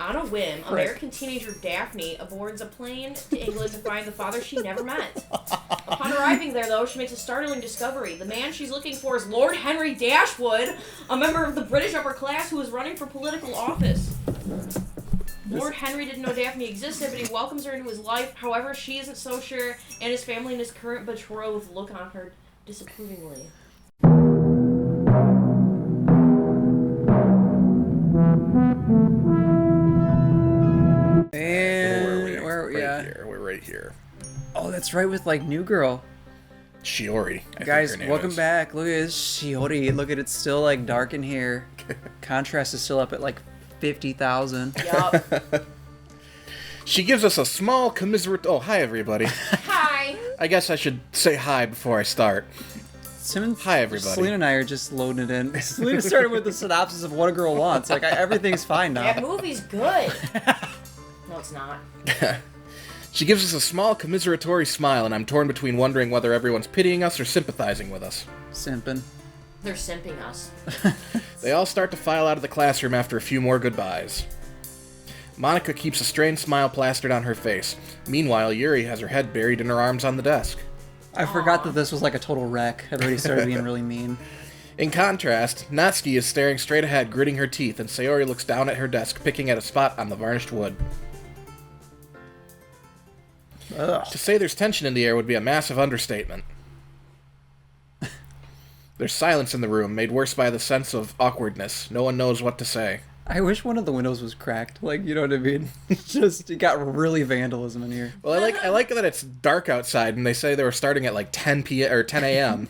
On a whim, American teenager Daphne aboards a plane to England to find the father she never met. Upon arriving there, though, she makes a startling discovery. The man she's looking for is Lord Henry Dashwood, a member of the British upper class who is running for political office. Lord Henry didn't know Daphne existed, but he welcomes her into his life. However, she isn't so sure, and his family and his current betrothed look on her disapprovingly. And we're right here. Oh, that's right, with like New Girl. Shiori. Guys, welcome back. Look at this Shiori. Look at it, it's still like dark in here. Contrast is still up at like 50,000. Yup. She gives us a small commiserate. Oh, hi everybody. Hi. I guess I should say hi before I start. Hi everybody. Celina and I are just loading it in. Celina started with the synopsis of What a Girl Wants. Like everything's fine now. That movie's good. No, it's not. She gives us a small commiseratory smile, and I'm torn between wondering whether everyone's pitying us or sympathizing with us. Simping. They're simping us. They all start to file out of the classroom after a few more goodbyes. Monica keeps a strained smile plastered on her face. Meanwhile, Yuri has her head buried in her arms on the desk. I forgot that this was like a total wreck. I'd already started being really mean. In contrast, Natsuki is staring straight ahead, gritting her teeth, and Sayori looks down at her desk, picking at a spot on the varnished wood. Ugh. To say there's tension in the air would be a massive understatement. There's silence in the room, made worse by the sense of awkwardness. No one knows what to say. I wish one of the windows was cracked. Like, you know what I mean? It got really vandalism in here. Well, I like that it's dark outside, and they say they were starting at like 10 p.m. or 10 a.m.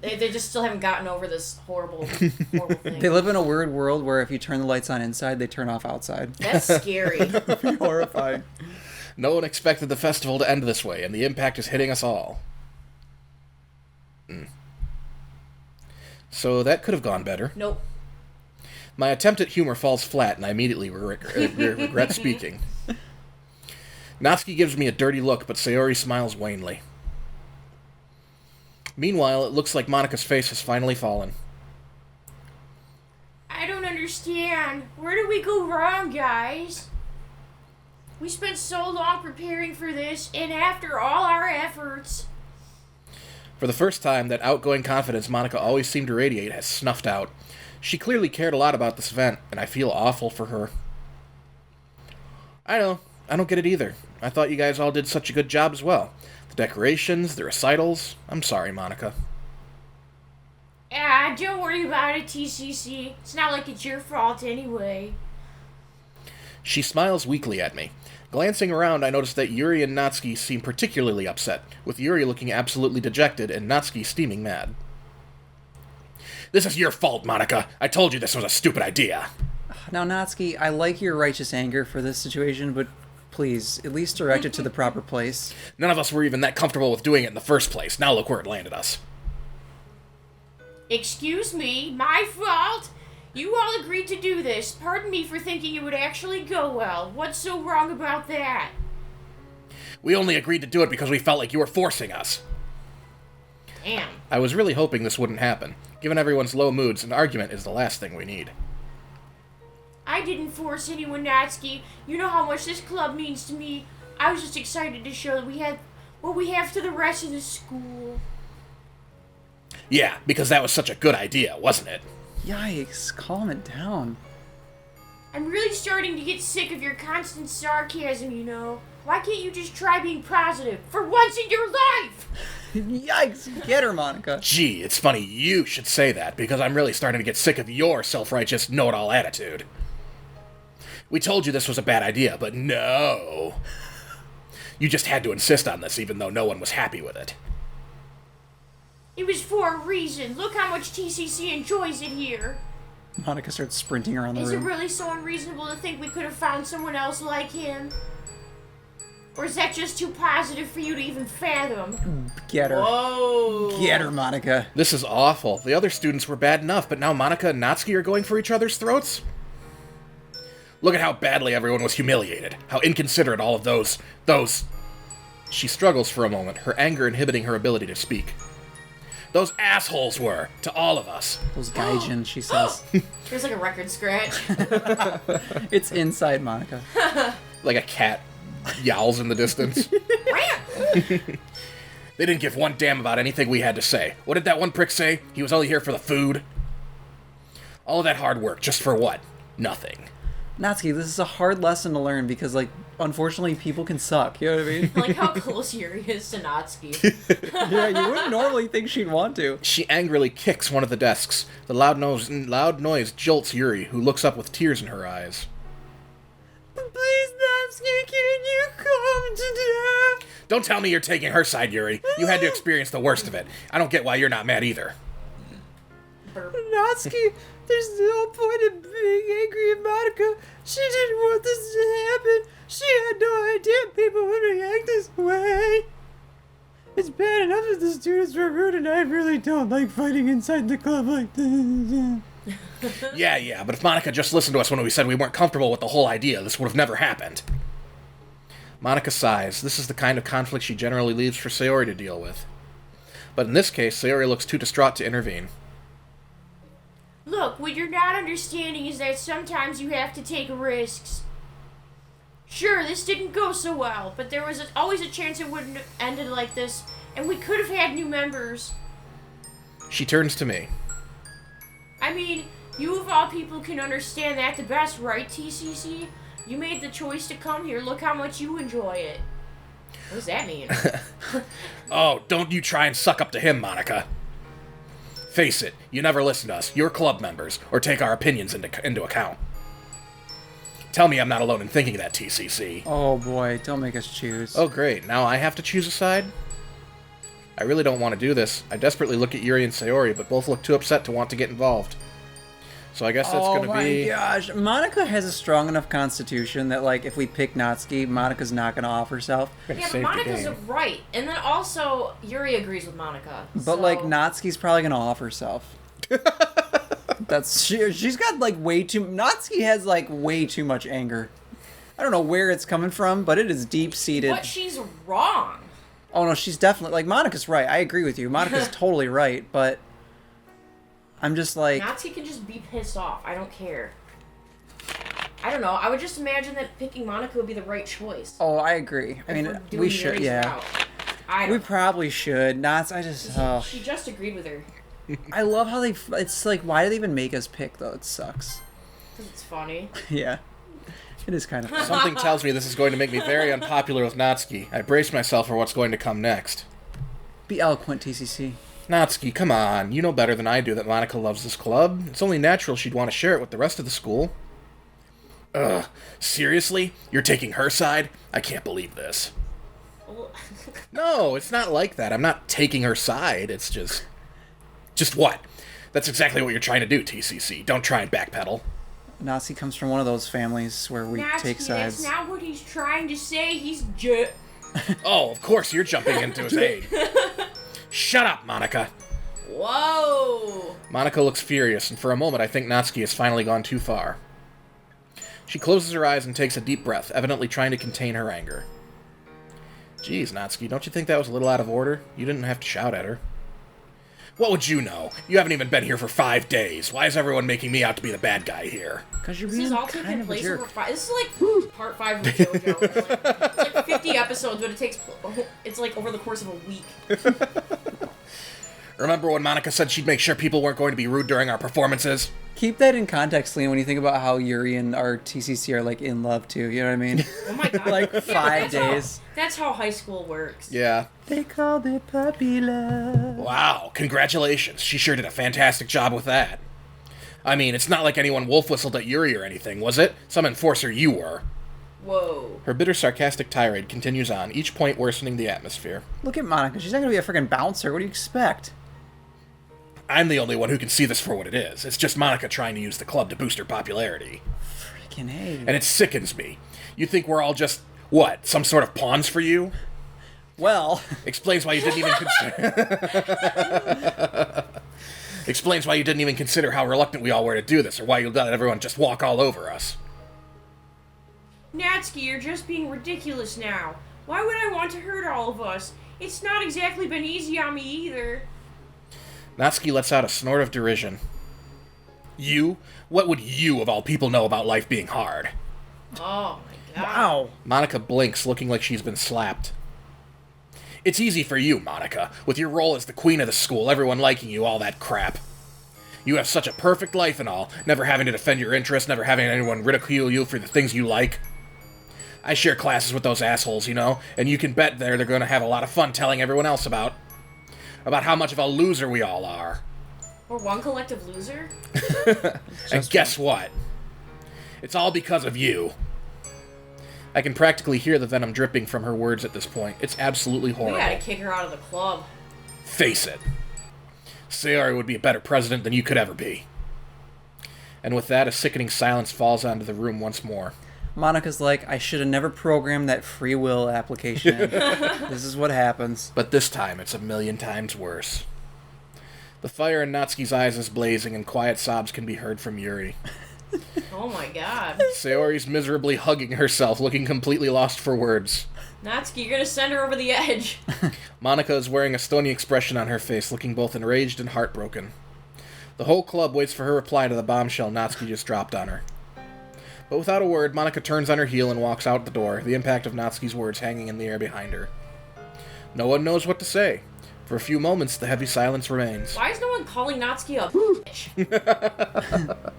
They just still haven't gotten over this horrible thing. They live in a weird world where if you turn the lights on inside, they turn off outside. That's scary. That'd be horrifying. No one expected the festival to end this way, and the impact is hitting us all. So that could have gone better. Nope. My attempt at humor falls flat, and I immediately regret speaking. Natsuki gives me a dirty look, but Sayori smiles wanly. Meanwhile, it looks like Monica's face has finally fallen. I don't understand. Where did we go wrong, guys? We spent so long preparing for this, and after all our efforts... For the first time, that outgoing confidence Monica always seemed to radiate has snuffed out. She clearly cared a lot about this event, and I feel awful for her. I don't get it either. I thought you guys all did such a good job as well. The decorations, the recitals. I'm sorry, Monica. Don't worry about it, TCC. It's not like it's your fault anyway. She smiles weakly at me. Glancing around, I notice that Yuri and Natsuki seem particularly upset, with Yuri looking absolutely dejected and Natsuki steaming mad. This is your fault, Monica. I told you this was a stupid idea. Now, Natsuki, I like your righteous anger for this situation, but please, at least direct it to the proper place. None of us were even that comfortable with doing it in the first place. Now look where it landed us. Excuse me, my fault? You all agreed to do this. Pardon me for thinking it would actually go well. What's so wrong about that? We only agreed to do it because we felt like you were forcing us. Damn. I was really hoping this wouldn't happen. Given everyone's low moods, an argument is the last thing we need. I didn't force anyone, Natsuki. You know how much this club means to me. I was just excited to show that we had what we have to the rest of the school. Yeah, because that was such a good idea, wasn't it? Yikes, calm it down. I'm really starting to get sick of your constant sarcasm, you know. Why can't you just try being positive for once in your life? Yikes, get her, Monica. Gee, it's funny you should say that, because I'm really starting to get sick of your self-righteous, know-it-all attitude. We told you this was a bad idea, but no. You just had to insist on this, even though no one was happy with it. It was for a reason. Look how much TCC enjoys it here. Monica starts sprinting around the room. Is it really so unreasonable to think we could have found someone else like him? Or is that just too positive for you to even fathom? Get her. Whoa. Get her, Monica. This is awful. The other students were bad enough, but now Monica and Natsuki are going for each other's throats? Look at how badly everyone was humiliated. How inconsiderate all of those... She struggles for a moment, her anger inhibiting her ability to speak. Those assholes were, to all of us. Those gaijin, she says. There's like a record scratch. It's inside Monica. Like a cat yowls in the distance. They didn't give one damn about anything we had to say. What did that one prick say? He was only here for the food? All of that hard work, just for what? Nothing. Natsuki, this is a hard lesson to learn because, like, unfortunately, people can suck. You know what I mean? I like how close Yuri is to Natsuki. Yeah, you wouldn't normally think she'd want to. She angrily kicks one of the desks. The loud noise jolts Yuri, who looks up with tears in her eyes. Please, Natsuki, can you come today? Don't tell me you're taking her side, Yuri. You had to experience the worst of it. I don't get why you're not mad either. Burp. Natsuki, there's no point in being angry at Monica. She didn't want this to happen. She had no idea people would react this way. It's bad enough that the students were rude, and I really don't like fighting inside the club like this. Yeah, but if Monica just listened to us when we said we weren't comfortable with the whole idea, this would have never happened. Monica sighs. This is the kind of conflict she generally leaves for Sayori to deal with. But in this case, Sayori looks too distraught to intervene. Look, what you're not understanding is that sometimes you have to take risks. Sure, this didn't go so well, but there was always a chance it wouldn't have ended like this, and we could have had new members. She turns to me. I mean, you of all people can understand that the best, right, TCC? You made the choice to come here. Look how much you enjoy it. What does that mean? Oh, don't you try and suck up to him, Monica. Face it, you never listen to us. You're club members, or take our opinions into account. Tell me I'm not alone in thinking that, TCC. Oh boy, don't make us choose. Oh great, now I have to choose a side? I really don't want to do this. I desperately look at Yuri and Sayori, but both look too upset to want to get involved. So I guess that's gonna be... Oh my gosh, Monica has a strong enough constitution that, like, if we pick Natsuki, Monica's not gonna off herself. We're gonna Yeah, but save the Monica's game. right. And then also, Yuri agrees with Monica. But, like, Natsuki's probably gonna off herself. She's got, like, Natsuki has, like, way too much anger. I don't know where it's coming from, but it is deep-seated. But she's wrong. Oh, no, she's definitely... Like, Monica's right. I agree with you. Monica's totally right, but... I'm just like... Natsuki can just be pissed off. I don't care. I don't know. I would just imagine that picking Monica would be the right choice. Oh, I agree. I mean, we should, yeah. We probably should. She just agreed with her. I love how they... It's like, why do they even make us pick, though? It sucks. Because it's funny. Yeah. It is kind of fun. Something tells me this is going to make me very unpopular with Natsuki. I brace myself for what's going to come next. Be eloquent, TCC. Natsuki, come on. You know better than I do that Monica loves this club. It's only natural she'd want to share it with the rest of the school. Ugh. Seriously? You're taking her side? I can't believe this. No, it's not like that. I'm not taking her side. It's just... Just what? That's exactly what you're trying to do, TCC. Don't try and backpedal. Natsuki comes from one of those families where we take sides. That's not what he's trying to say. He's Oh, of course you're jumping into his aid. Shut up, Monica. Whoa. Monica looks furious, and for a moment I think Natsuki has finally gone too far. She closes her eyes and takes a deep breath, evidently trying to contain her anger. Geez, Natsuki, don't you think that was a little out of order? You didn't have to shout at her. What would you know? You haven't even been here for 5 days. Why is everyone making me out to be the bad guy here? Because you're This being is all kind taking of a place jerk. over 5. This is like part 5 of JoJo. It's like 50 episodes, but it's like over the course of a week. Remember when Monica said she'd make sure people weren't going to be rude during our performances? Keep that in context, Celina, when you think about how Yuri and our TCC are, like, in love, too. You know what I mean? Oh my god. Like, Yeah, 5 days. That's how high school works. Yeah. They called it puppy love. Wow, congratulations. She sure did a fantastic job with that. I mean, it's not like anyone wolf whistled at Yuri or anything, was it? Some enforcer you were. Whoa. Her bitter, sarcastic tirade continues on, each point worsening the atmosphere. Look at Monica. She's not going to be a freaking bouncer. What do you expect? I'm the only one who can see this for what it is. It's just Monica trying to use the club to boost her popularity. Freaking A. And it sickens me. You think we're all just, what, some sort of pawns for you? Well... Explains why you didn't even consider... Explains why you didn't even consider how reluctant we all were to do this, or why you let everyone just walk all over us. Natsuki, you're just being ridiculous now. Why would I want to hurt all of us? It's not exactly been easy on me either. Natsuki lets out a snort of derision. You? What would you, of all people, know about life being hard? Oh my god. Wow. Monica blinks, looking like she's been slapped. It's easy for you, Monica, with your role as the queen of the school, everyone liking you, all that crap. You have such a perfect life and all, never having to defend your interests, never having anyone ridicule you for the things you like. I share classes with those assholes, you know, and you can bet they're going to have a lot of fun telling everyone else about how much of a loser we all are. We're one collective loser? And guess what? It's all because of you. I can practically hear the venom dripping from her words at this point. It's absolutely horrible. We gotta kick her out of the club. Face it. Sayori would be a better president than you could ever be. And with that, a sickening silence falls onto the room once more. Monica's like, I should have never programmed that free will application. This is what happens. But this time, it's 1,000,000 times worse. The fire in Natsuki's eyes is blazing, and quiet sobs can be heard from Yuri. Oh my god. Sayori's miserably hugging herself, looking completely lost for words. Natsuki, you're gonna send her over the edge. Monica is wearing a stony expression on her face, looking both enraged and heartbroken. The whole club waits for her reply to the bombshell Natsuki just dropped on her. But without a word, Monica turns on her heel and walks out the door, the impact of Natsuki's words hanging in the air behind her. No one knows what to say. For a few moments, the heavy silence remains. Why is no one calling Natsuki a bitch?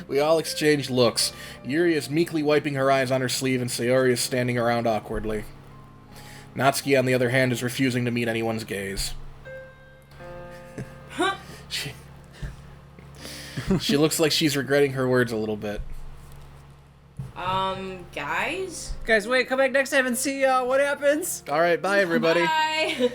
We all exchange looks. Yuri is meekly wiping her eyes on her sleeve, and Sayori is standing around awkwardly. Natsuki, on the other hand, is refusing to meet anyone's gaze. She looks like she's regretting her words a little bit. Guys? Guys, wait, come back next time and see what happens. All right, bye, everybody. Bye!